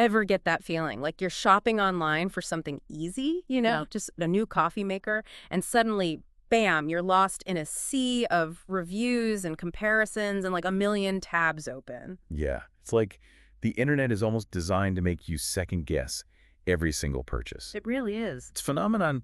ever get that feeling? Like you're shopping online for something easy, just a new coffee maker, and suddenly, bam, you're lost in a sea of reviews and comparisons and like a million tabs open. Yeah, it's like the internet is almost designed to make you second guess every single purchase. It really is. It's a phenomenon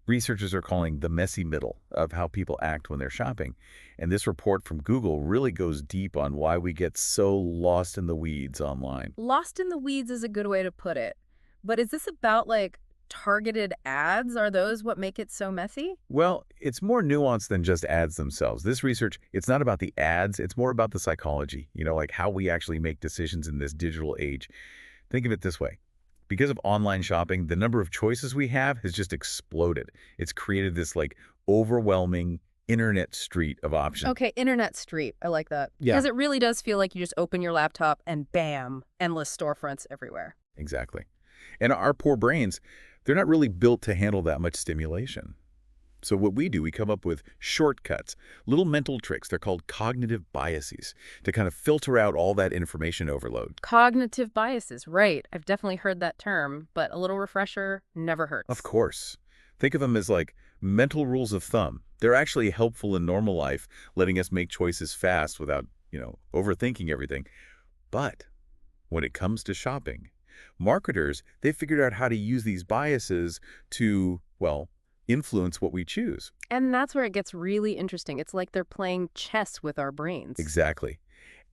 researchers are calling the messy middle of how people act when they're shopping. And this report from Google really goes deep on why we get so lost in the weeds online. Lost in the weeds is a good way to put it. But is this about like targeted ads? Are those what make it so messy? Well, it's more nuanced than just ads themselves. This research, it's not about the ads, it's more about the psychology, like how we actually make decisions in this digital age. Think of it this way. Because of online shopping, the number of choices we have has just exploded. It's created this like overwhelming internet street of options. Okay, internet street. I like that. Yeah. Because it really does feel like you just open your laptop and bam, endless storefronts everywhere. Exactly. And our poor brains, they're not really built to handle that much stimulation. So what we do, we come up with shortcuts, little mental tricks. They're called cognitive biases to kind of filter out all that information overload. Cognitive biases, right. I've definitely heard that term, but a little refresher never hurts. Of course. Think of them as like mental rules of thumb. They're actually helpful in normal life, letting us make choices fast without, overthinking everything. But when it comes to shopping, marketers, they figured out how to use these biases to, influence what we choose. And that's where it gets really interesting. It's like they're playing chess with our brains. Exactly.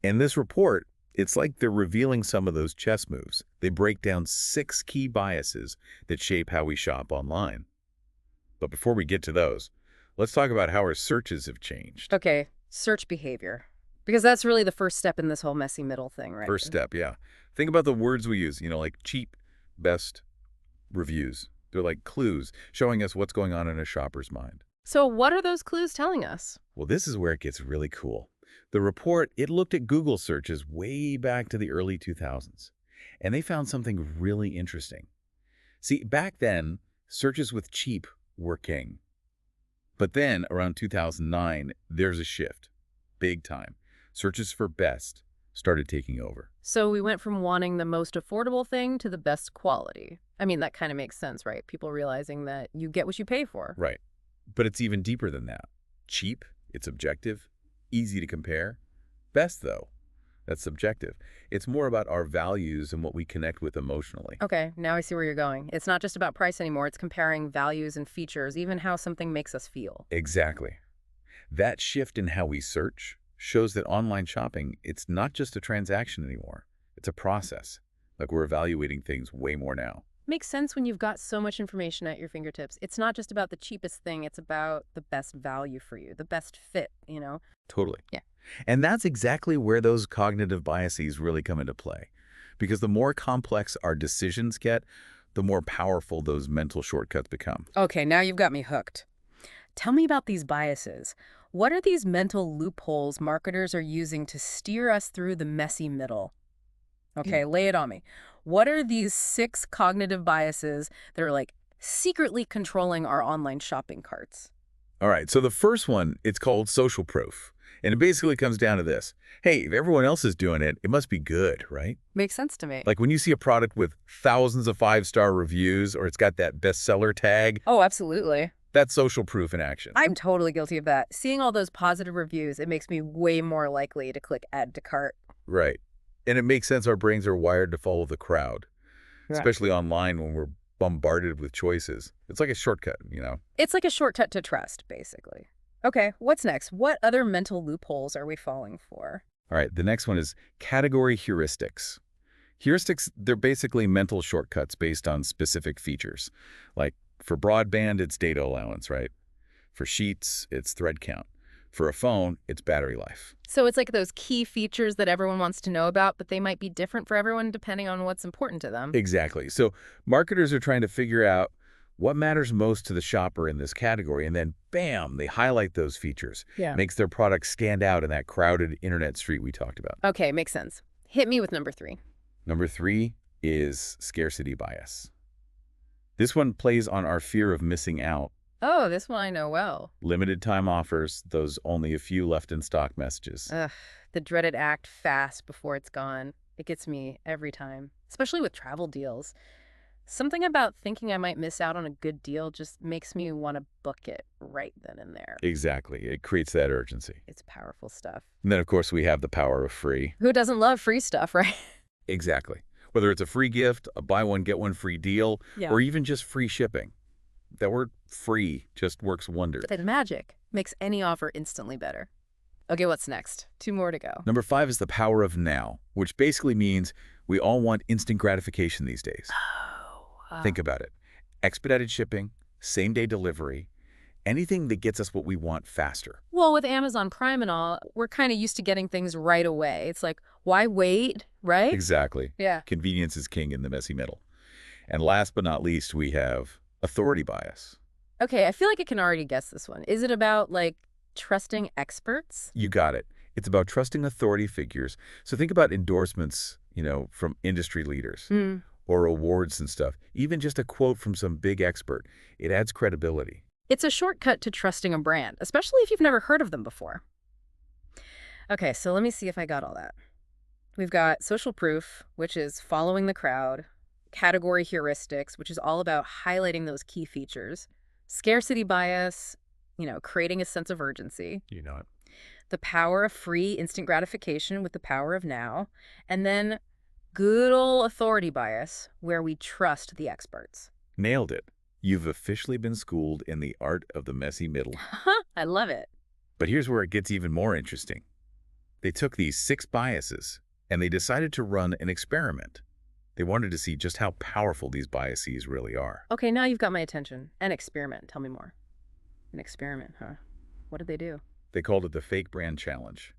And this report, it's like they're revealing some of those chess moves. They break down 6 key biases that shape how we shop online. But before we get to those, let's talk about how our searches have changed. Okay, search behavior. Because that's really the first step in this whole messy middle thing, right? First step, yeah. Think about the words we use, like cheap, best, reviews. They're like clues showing us what's going on in a shopper's mind. So what are those clues telling us? Well, this is where it gets really cool. The report, it looked at Google searches way back to the early 2000s, and they found something really interesting. See, back then, searches with cheap were king. But then, around 2009, there's a shift. Big time. Searches for best started taking over. So we went from wanting the most affordable thing to the best quality. I mean, that kind of makes sense, right? People realizing that you get what you pay for. Right. But it's even deeper than that. Cheap, it's objective, easy to compare. Best, though, that's subjective. It's more about our values and what we connect with emotionally. Okay, now I see where you're going. It's not just about price anymore. It's comparing values and features, even how something makes us feel. Exactly. That shift in how we search shows that online shopping, it's not just a transaction anymore. It's a process. Like we're evaluating things way more now. Makes sense when you've got so much information at your fingertips. It's not just about the cheapest thing. It's about the best value for you, the best fit, Totally. Yeah. And that's exactly where those cognitive biases really come into play. Because the more complex our decisions get, the more powerful those mental shortcuts become. Okay, now you've got me hooked. Tell me about these biases. What are these mental loopholes marketers are using to steer us through the messy middle? Okay, lay it on me. What are these 6 cognitive biases that are like secretly controlling our online shopping carts? All right, so the first one, it's called social proof. And it basically comes down to this. Hey, if everyone else is doing it, it must be good, right? Makes sense to me. Like when you see a product with thousands of 5-star reviews or it's got that bestseller tag, Oh, absolutely. that's social proof in action. I'm totally guilty of that. Seeing all those positive reviews, it makes me way more likely to click add to cart. Right. And it makes sense our brains are wired to follow the crowd, Right. especially online when we're bombarded with choices. It's like a shortcut, It's like a shortcut to trust, basically. Okay, what's next? What other mental loopholes are we falling for? All right, the next one is category heuristics. Heuristics, they're basically mental shortcuts based on specific features. Like for broadband, it's data allowance, right? For sheets, it's thread count. For a phone, it's battery life. So it's like those key features that everyone wants to know about, but they might be different for everyone depending on what's important to them. Exactly. So marketers are trying to figure out what matters most to the shopper in this category, and then, bam, they highlight those features. Yeah. Makes their product stand out in that crowded internet street we talked about. Okay, makes sense. Hit me with number 3. Number 3 is scarcity bias. This one plays on our fear of missing out. Oh, this one I know well. Limited time offers, those only a few left in stock messages. Ugh, the dreaded act fast before it's gone. It gets me every time, especially with travel deals. Something about thinking I might miss out on a good deal just makes me want to book it right then and there. Exactly. It creates that urgency. It's powerful stuff. And then, of course, we have the power of free. Who doesn't love free stuff, right? Exactly. Whether it's a free gift, a buy one, get one free deal, Yeah. or even just free shipping. That word free just works wonders. That magic makes any offer instantly better. Okay, what's next? 2 more to go. Number 5 is the power of now, which basically means we all want instant gratification these days. Oh, Think about it. Expedited shipping, same-day delivery, anything that gets us what we want faster. well, with Amazon Prime and all, we're kind of used to getting things right away. It's like, why wait, right? Exactly. Yeah. Convenience is king in the messy middle. And last but not least, we have authority bias. Okay, I feel like I can already guess this one. Is it about, like, trusting experts? You got it. It's about trusting authority figures. So think about endorsements, from industry leaders Hmm. or awards and stuff. Even just a quote from some big expert. It adds credibility. It's a shortcut to trusting a brand, especially if you've never heard of them before. Okay, so let me see if I got all that. We've got social proof, which is following the crowd, category heuristics, which is all about highlighting those key features, scarcity bias, creating a sense of urgency, You know it. the power of free instant gratification with the power of now, and then good old authority bias, where we trust the experts. Nailed it. You've officially been schooled in the art of the messy middle. I love it. But here's where it gets even more interesting. They took these 6 biases and they decided to run an experiment. They wanted to see just how powerful these biases really are. Okay, now you've got my attention. An experiment. Tell me more. An experiment, huh? What did they do? They called it the fake brand challenge.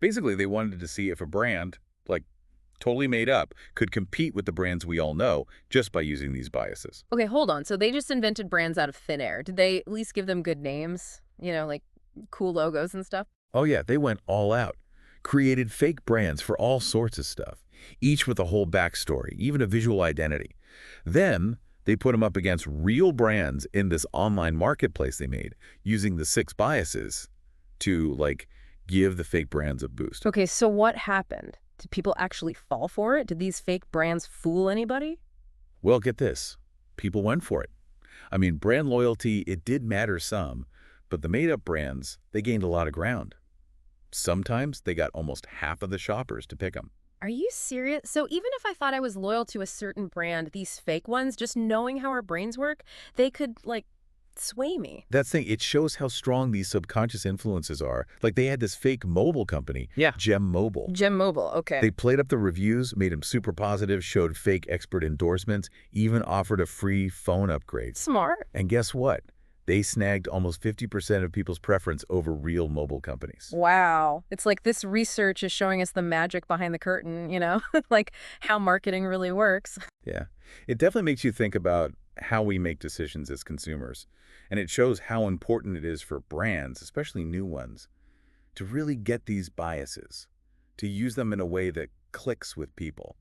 Basically, they wanted to see if a brand, like totally made up, could compete with the brands we all know just by using these biases. Okay, hold on. So they just invented brands out of thin air. Did they at least give them good names? Like cool logos and stuff? Oh yeah, they went all out. Created fake brands for all sorts of stuff, each with a whole backstory, even a visual identity. Then they put them up against real brands in this online marketplace they made, using the 6 biases to, give the fake brands a boost. Okay, so what happened? Did people actually fall for it? Did these fake brands fool anybody? Well, get this. People went for it. I mean, brand loyalty, it did matter some, but the made-up brands, they gained a lot of ground. Sometimes they got almost half of the shoppers to pick them. Are you serious? So even if I thought I was loyal to a certain brand, these fake ones, just knowing how our brains work, they could, sway me. That's the thing. It shows how strong these subconscious influences are. Like they had this fake mobile company, Yeah. Gem Mobile. Gem Mobile, okay. They played up the reviews, made them super positive, showed fake expert endorsements, even offered a free phone upgrade. Smart. And guess what? They snagged almost 50% of people's preference over real mobile companies. Wow. It's like this research is showing us the magic behind the curtain, like how marketing really works. Yeah. It definitely makes you think about how we make decisions as consumers. And it shows how important it is for brands, especially new ones, to really get these biases, to use them in a way that clicks with people.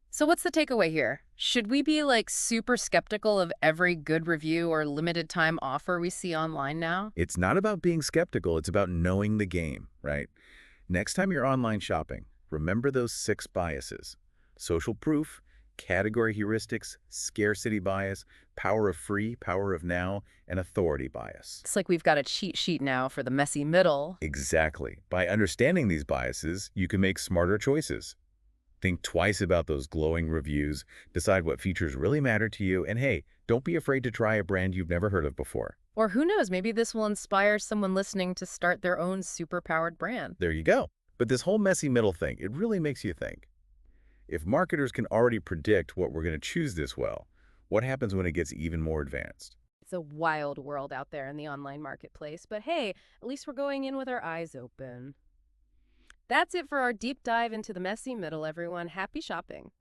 So what's the takeaway here? Should we be super skeptical of every good review or limited time offer we see online now? It's not about being skeptical, it's about knowing the game, right? Next time you're online shopping, remember those 6 biases: social proof, category heuristics, scarcity bias, power of free, power of now, and authority bias. It's like we've got a cheat sheet now for the messy middle. Exactly. By understanding these biases, you can make smarter choices. Think twice about those glowing reviews, decide what features really matter to you, and hey, don't be afraid to try a brand you've never heard of before. Or who knows, maybe this will inspire someone listening to start their own super-powered brand. There you go. But this whole messy middle thing, it really makes you think. If marketers can already predict what we're going to choose this well, what happens when it gets even more advanced? It's a wild world out there in the online marketplace, but hey, at least we're going in with our eyes open. That's it for our deep dive into the messy middle, everyone. Happy shopping.